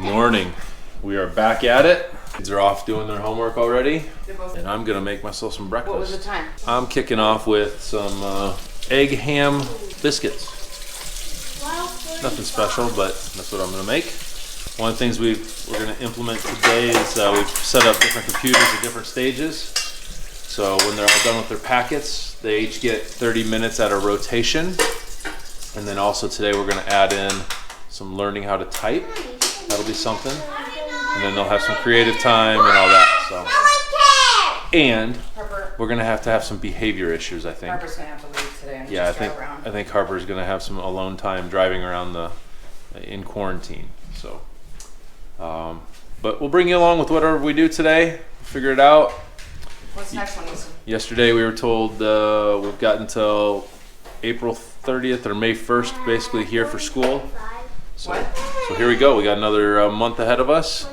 Morning. We are back at it. Kids are off doing their homework already, and I'm gonna make myself some breakfast. What was the time? I'm kicking off with some egg ham biscuits. Nothing special, but that's what I'm gonna make. One of the things we're gonna implement today is we've set up different computers at different stages. So when they're all done with their packets, they each get 30 minutes at a rotation. And then also today we're gonna add in some learning how to type. That'll be something. And then they'll have some creative time and all that. So. And we're gonna have some behavior issues, I think. Harper's gonna have to leave today. Yeah, I think Harper's gonna have some alone time driving around in quarantine. So, but we'll bring you along with whatever we do today. Figure it out. What's the next one, Easton? Yesterday we were told we've got until April 30th or May 1st, basically here for school. So here we go. We got another month ahead of us.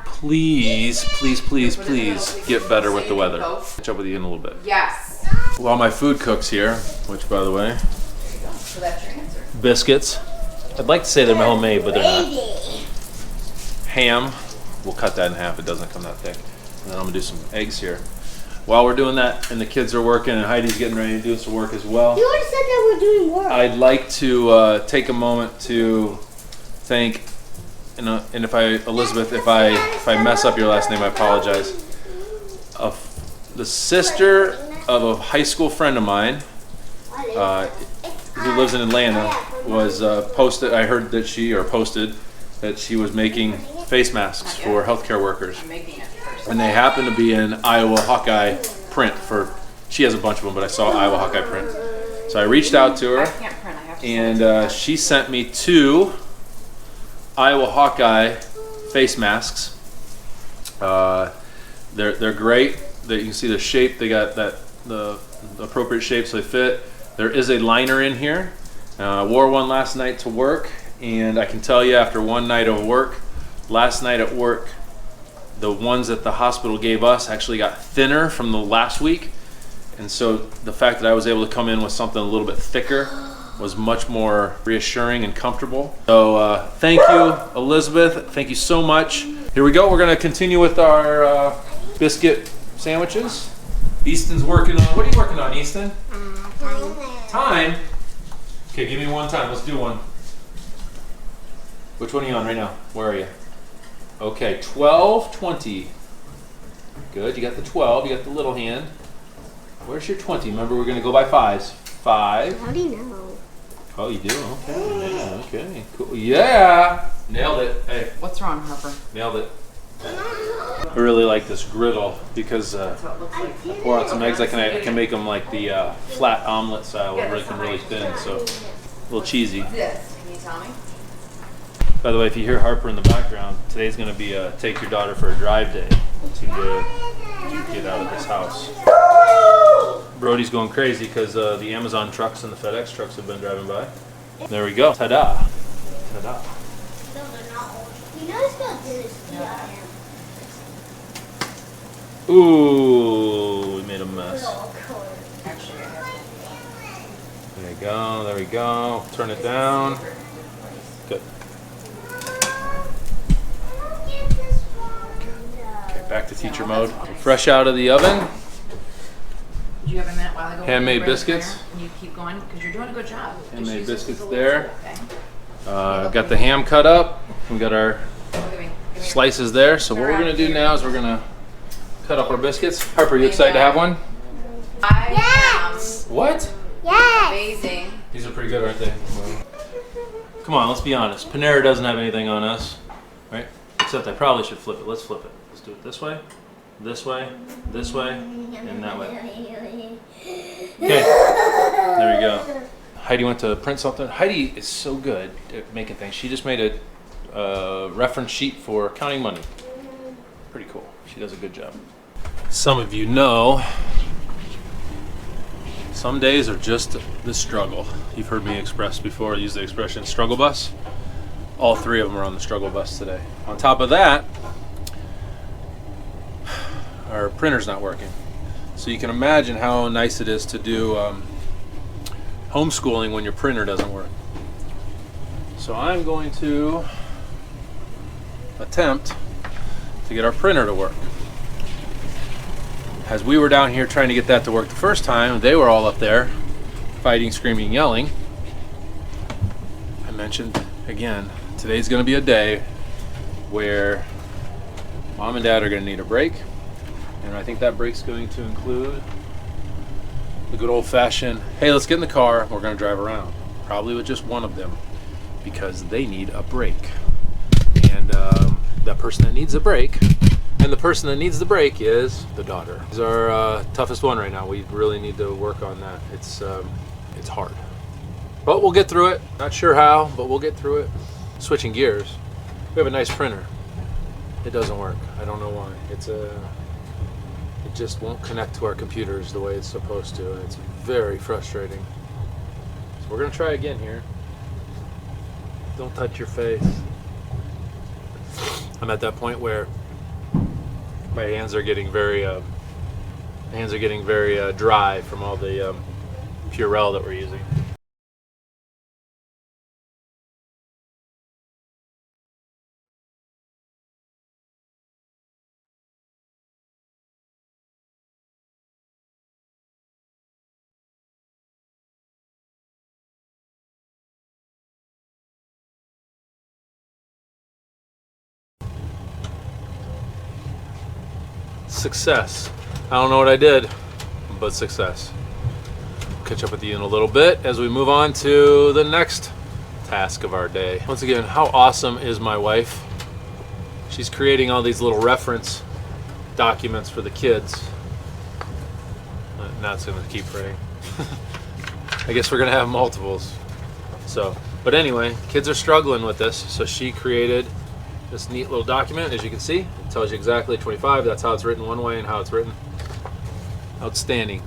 Please, please, please, please get better with the weather. Catch up with you in a little bit. Yes. While my food cooks here, which by the way, There you go. So that's your answer. biscuits. I'd like to say they're homemade, but they're not. Ham, we'll cut that in half. It doesn't come that thick. And then I'm gonna do some eggs here. While we're doing that, and the kids are working, and Heidi's getting ready to do some work as well. You already said that we're doing work. I'd like to take a moment to thank, and Elizabeth, if I mess up your last name, I apologize. The sister of a high school friend of mine, who lives in Atlanta, was posted. I heard that posted that she was making face masks for healthcare workers. I'm making it first. And they happen to be in Iowa Hawkeye print she has a bunch of them, but I saw Iowa Hawkeye print. So I reached out to her, I can't print. I have to and she sent me 2 Iowa Hawkeye face masks. They're great. You can see the shape. They got the appropriate shape so they fit. There is a liner in here. I wore one last night to work, and I can tell you after one night of work, last night at work, the ones that the hospital gave us actually got thinner from the last week. And so the fact that I was able to come in with something a little bit thicker was much more reassuring and comfortable. So thank you, Elizabeth. Thank you so much. Here we go. We're going to continue with our biscuit sandwiches. Easton's working on, what are you working on, Easton? Time? Okay, give me one time. Let's do one. Which one are you on right now? Where are you? Okay, 12, 20. Good, you got the 12, you got the little hand. Where's your 20? Remember, we're going to go by 5s. 5. How do you know? Oh, you do? Okay, yeah, okay, cool. Yeah! Nailed it. Hey, What's wrong, Harper? nailed it. I really like this griddle because That's what it looks like. I pour out some eggs. I can make them like the flat omelet style where they can really thin, so a little cheesy. This, can you tell me? By the way, if you hear Harper in the background, today's going to be a take your daughter for a drive day to get out of this house. Brody's going crazy because the Amazon trucks and the FedEx trucks have been driving by. There we go. Ta-da. Ta-da. You know it's going to do this. Ooh, we made a mess. Actually, I have There you go. There we go. Turn it down. Good. Okay, back to teacher mode. Fresh out of the oven. Did you have a minute while I go? Handmade right biscuits. there? Can you keep going? Because you're doing a good job. Just Handmade use this biscuits as a there. Okay. Got the ham cut up. We got our Give me your- slices there. So what we're gonna do now is we're gonna cut up our biscuits. Harper, you excited to have one? I am What? Yes. amazing. These are pretty good, aren't they? Come on, let's be honest. Panera doesn't have anything on us, right? Except I probably should flip it. Let's flip it. Let's do it this way, this way, and that way. Okay, there we go. Heidi went to print something. Heidi is so good at making things. She just made a reference sheet for counting money. Pretty cool. She does a good job. Some of you know, some days are just the struggle. You've heard me express before, use the expression struggle bus. All 3 of them are on the struggle bus today. On top of that, our printer's not working. So you can imagine how nice it is to do homeschooling when your printer doesn't work. So I'm going to attempt to get our printer to work. As we were down here trying to get that to work the first time, they were all up there fighting, screaming, yelling. I mentioned again, today's going to be a day where Mom and Dad are going to need a break, and I think that break's going to include the good old-fashioned, hey, let's get in the car, we're going to drive around, probably with just one of them, because they need a break. And that person that needs a break, and the person that needs the break is the daughter. He's our toughest one right now. We really need to work on that. It's hard, but we'll get through it. Not sure how, but we'll get through it. Switching gears, we have a nice printer. It doesn't work. I don't know why. It just won't connect to our computers the way it's supposed to, and it's very frustrating. So we're gonna try again here. Don't touch your face. I'm at that point where my hands are getting very dry from all the Purell that we're using. Success. I don't know what I did, but success. Catch up with you in a little bit as we move on to the next task of our day. Once again, how awesome is my wife? She's creating all these little reference documents for the kids. Now it's going to keep printing. I guess we're going to have multiples. So, but anyway, kids are struggling with this, so she created this neat little document. As you can see, it tells you exactly 25. That's how it's written one way and how it's written. Outstanding.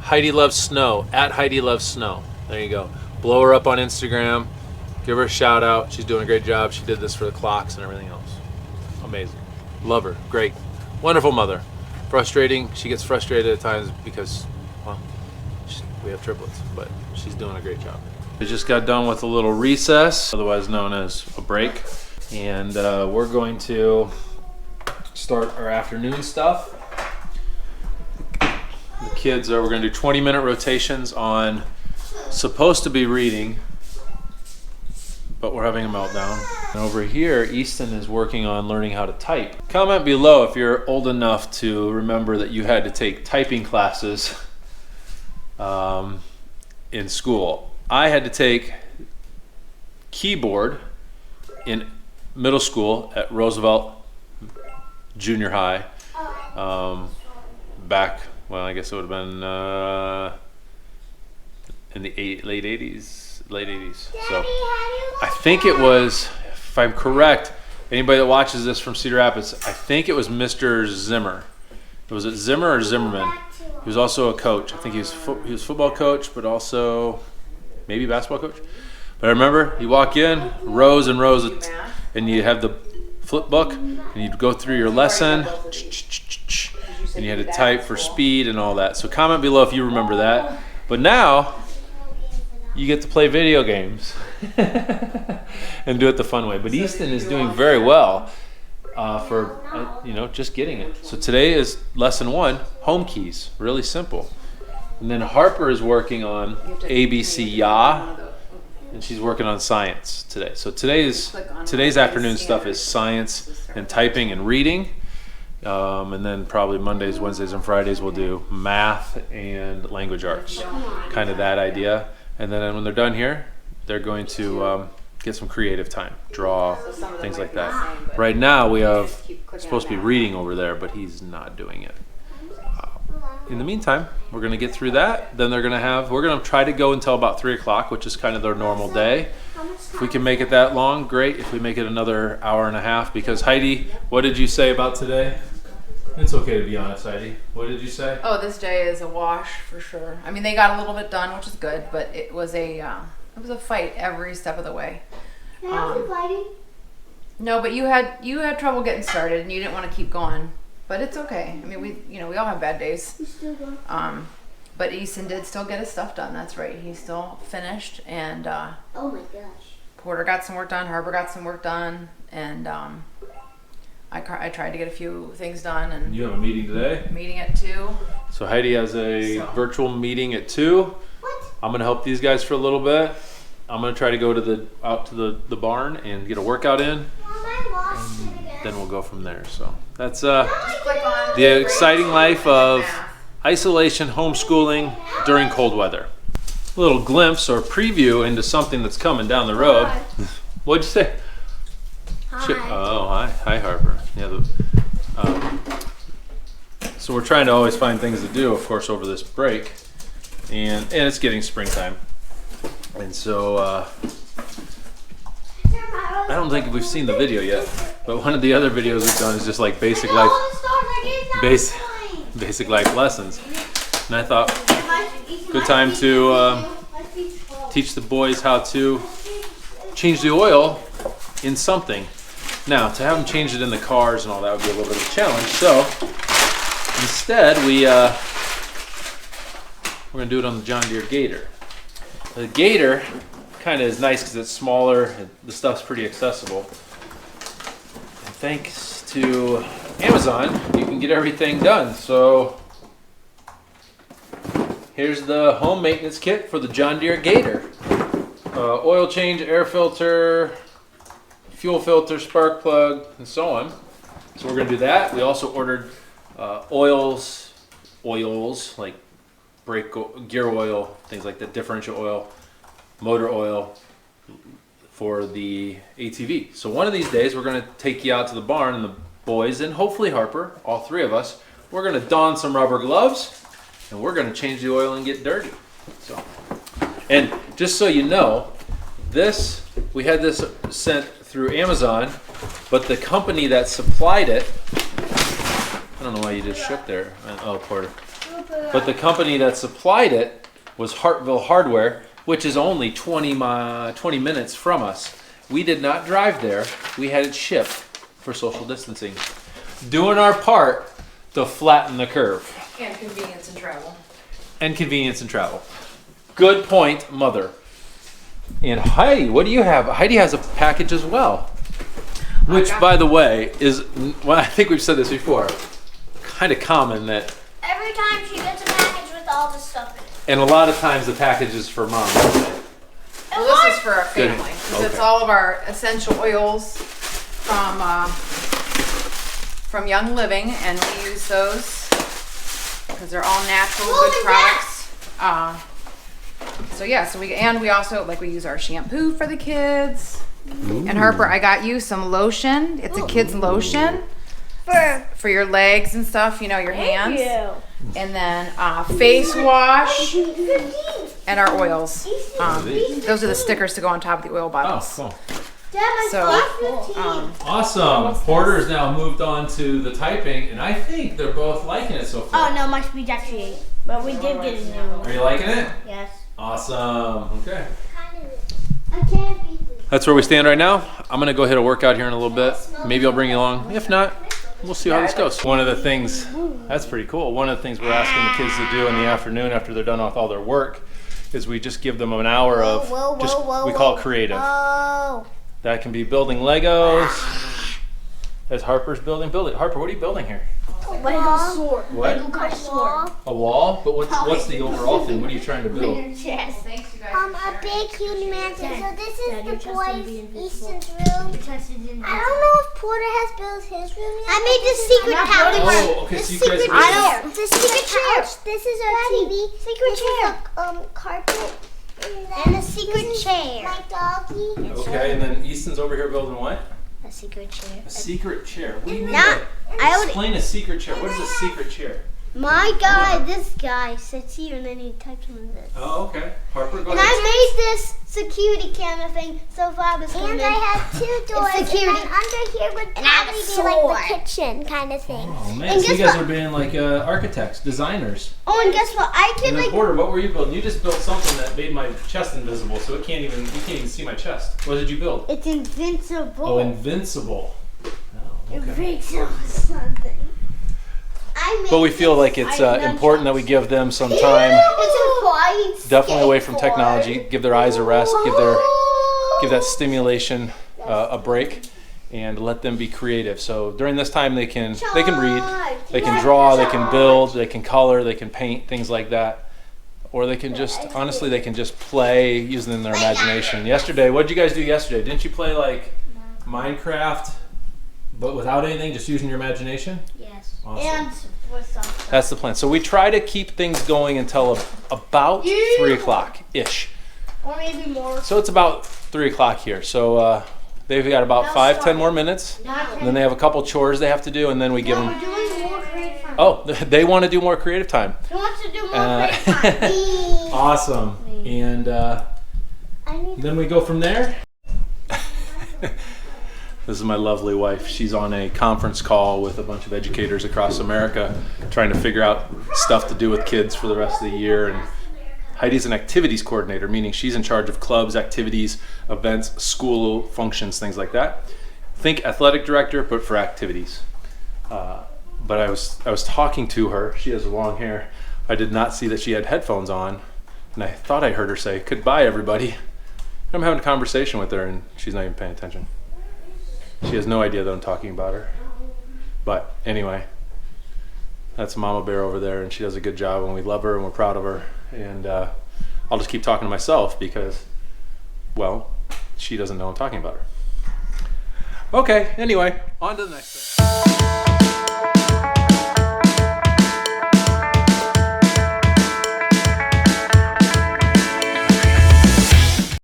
Heidi loves snow. At Heidi loves snow. There you go. Blow her up on Instagram. Give her a shout out. She's doing a great job. She did this for the clocks and everything else. Amazing. Love her. Great. Wonderful mother. Frustrating. She gets frustrated at times because, well, we have triplets, but she's doing a great job. We just got done with a little recess, otherwise known as a break, and we're going to start our afternoon stuff. The kids we're going to do 20-minute rotations on supposed to be reading, but we're having a meltdown. And over here, Easton is working on learning how to type. Comment below if you're old enough to remember that you had to take typing classes in school. I had to take keyboard in middle school at Roosevelt Junior High. Back, well, I guess it would have been in the late 80s. So I think it was, if I'm correct, anybody that watches this from Cedar Rapids, I think it was Mr. Zimmer. Was it Zimmer or Zimmerman? He was also a coach. I think he was football coach, but also maybe basketball coach. But I remember you walk in, rows and rows, and you have the flip book, and you'd go through your lesson, and you had to type for speed and all that. So comment below if you remember that. But now, you get to play video games and do it the fun way. But Easton is doing very well for just getting it. So today is lesson 1, home keys, really simple. And then Harper is working on ABC Ya, and she's working on science today. So today's afternoon stuff is science and typing and reading. And then probably Mondays, Wednesdays, and Fridays we'll do math and language arts, kind of that idea. And then when they're done here, they're going to get some creative time, draw, things like that. Right now we have supposed to be reading over there, but he's not doing it. In the meantime, we're going to get through that. Then we're going to try to go until about 3 o'clock, which is kind of their normal day. If we can make it that long, great. If we make it another hour and a half, because Heidi, what did you say about today? It's okay to be honest, Heidi. What did you say? Oh, this day is a wash for sure. I mean, they got a little bit done, which is good, but it was a fight every step of the way. Fighting? No, but you had trouble getting started, and you didn't want to keep going. But it's okay. I mean, we all have bad days. But Easton did still get his stuff done. That's right. He still finished, and oh my gosh. Porter got some work done. Harper got some work done, and I tried to get a few things done. And you have a meeting today? Meeting at 2. So Heidi has a virtual meeting at 2. I'm gonna help these guys for a little bit. I'm gonna try to go to out to the barn and get a workout in. Then we'll go from there. So that's the exciting life of isolation homeschooling during cold weather. A little glimpse or preview into something that's coming down the road. What'd you say? Hi. Oh, hi Harper. Yeah. So we're trying to always find things to do, of course, over this break, and it's getting springtime, and so I don't think we've seen the video yet, but one of the other videos we've done is just like basic life lessons, and I thought good time to teach the boys how to change the oil in something. Now, to have them change it in the cars and all that would be a little bit of a challenge, so instead we're going to do it on the John Deere Gator. The Gator kind of is nice because it's smaller and the stuff's pretty accessible. And thanks to Amazon, you can get everything done. So here's the home maintenance kit for the John Deere Gator. Oil change, air filter, fuel filter, spark plug, and so on. So we're going to do that. We also ordered oils like gear oil, things like that, differential oil, motor oil for the ATV. So one of these days we're going to take you out to the barn, and the boys and hopefully Harper, all 3 of us, we're going to don some rubber gloves and we're going to change the oil and get dirty. So, and just so you know, we had this sent through Amazon, but the company that supplied it, I don't know why you just shook there. Oh, Porter. But the company that supplied it was Hartville Hardware, which is only 20 minutes from us. We did not drive there. We had it shipped for social distancing. Doing our part to flatten the curve. And convenience and travel. And convenience and travel. Good point, Mother. And Heidi, what do you have? Heidi has a package as well. Which, by the way, is, well, I think we've said this before, kind of common that... Every time she gets a package with all the stuff in it. And a lot of times the package is for Mom. Well, this is for our family. Because it's all of our essential oils from Young Living, and we use those because they're all natural, good products. So yeah, we also we use our shampoo for the kids. Ooh. And Harper, I got you some lotion. It's a kid's lotion for your legs and stuff, your hands. And then face wash and our oils. Those are the stickers to go on top of the oil bottles. Oh, cool. Awesome. Porter's now moved on to the typing, and I think they're both liking it so far. Oh no, my speed's actually 8, but we did get a new one. Are you liking it? Yes. Awesome. Okay. I can't beat this. That's where we stand right now. I'm gonna go hit a workout here in a little bit. Maybe I'll bring you along. If not, we'll see how this goes. One of the things, that's pretty cool. One of the things we're asking the kids to do in the afternoon after they're done with all their work is we just give them an hour of we call it creative. That can be building Legos. As Harper's building. Harper, what are you building here? Lego sword. What? Lego sword. A wall? But what's the overall thing? What are you trying to build? Yes. Thanks, you guys. A big, huge mansion. So this is the boys' Easton's room. I don't know if Porter has built his room yet. I made the secret couch. Oh, okay. So you guys are The secret couch. This is our TV. Secret chair. Carpet. And a secret chair. My doggy. Okay, and then Easton's over here building what? A secret chair. A secret chair. What do you mean? Explain a secret chair. What is a secret chair? My guy, this guy sits here and then he types on this. Oh, okay. Harper, go And ahead. I made this security camera thing so far was coming. And I have 2 doors. Security. And then under here would probably be like the kitchen kind of thing. Oh man, so you guys are being like architects, designers. Oh, and guess what? I can And then Porter, what were you building? You just built something that made my chest invisible, so you can't even see my chest. What did you build? It's invincible. Oh, invincible. Oh, okay. Invincible something. But we feel like it's important that we give them some time, definitely away from technology, give their eyes a rest, give that stimulation a break, and let them be creative. So during this time they can read, they can draw, they can build, they can color, they can paint, things like that. Or they can just, honestly, they can just play using their imagination. Yesterday, what did you guys do yesterday? Didn't you play like Minecraft, but without anything, just using your imagination? Yes. Awesome. And with some stuff. That's the plan. So we try to keep things going until about 3 o'clock-ish. Or maybe more. So it's about 3 o'clock here. So they've got about 5-10 more minutes. And then they have a couple chores they have to do, and then we give them. We're doing more creative time. Oh, they want to do more creative time. Who wants to do more creative time? Awesome. And then we go from there. This is my lovely wife. She's on a conference call with a bunch of educators across America trying to figure out stuff to do with kids for the rest of the year. And Heidi's an activities coordinator, meaning she's in charge of clubs, activities, events, school functions, things like that. Think athletic director, but for activities. But I was talking to her. She has long hair. I did not see that she had headphones on, and I thought I heard her say, "Goodbye, everybody." I'm having a conversation with her, and she's not even paying attention. She has no idea that I'm talking about her. But anyway, that's Mama Bear over there, and she does a good job, and we love her, and we're proud of her. And I'll just keep talking to myself because, well, she doesn't know I'm talking about her. Okay, anyway, on to the next thing.